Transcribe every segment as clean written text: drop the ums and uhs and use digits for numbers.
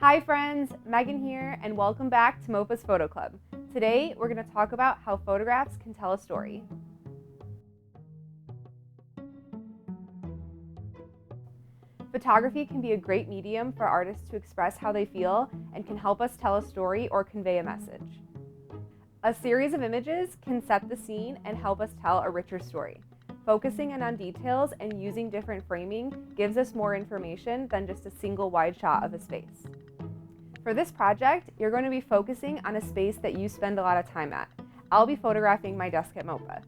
Hi friends, Megan here, and welcome back to MOPA's Photo Club. Today, we're going to talk about how photographs can tell a story. Photography can be a great medium for artists to express how they feel and can help us tell a story or convey a message. A series of images can set the scene and help us tell a richer story. Focusing in on details and using different framing gives us more information than just a single wide shot of a space. For this project, you're going to be focusing on a space that you spend a lot of time at. I'll be photographing my desk at MOPA.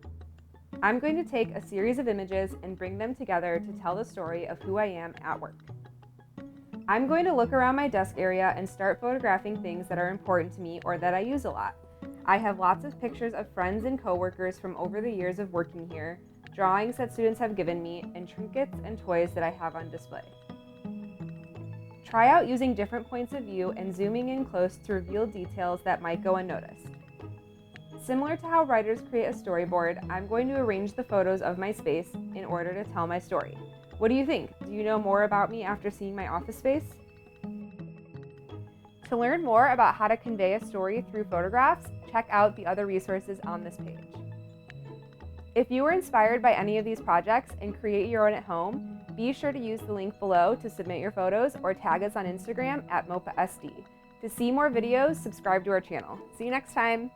I'm going to take a series of images and bring them together to tell the story of who I am at work. I'm going to look around my desk area and start photographing things that are important to me or that I use a lot. I have lots of pictures of friends and coworkers from over the years of working here, drawings that students have given me, and trinkets and toys that I have on display. Try out using different points of view and zooming in close to reveal details that might go unnoticed. Similar to how writers create a storyboard, I'm going to arrange the photos of my space in order to tell my story. What do you think? Do you know more about me after seeing my office space? To learn more about how to convey a story through photographs, check out the other resources on this page. If you were inspired by any of these projects and create your own at home, be sure to use the link below to submit your photos or tag us on Instagram at MOPASD. To see more videos, subscribe to our channel. See you next time!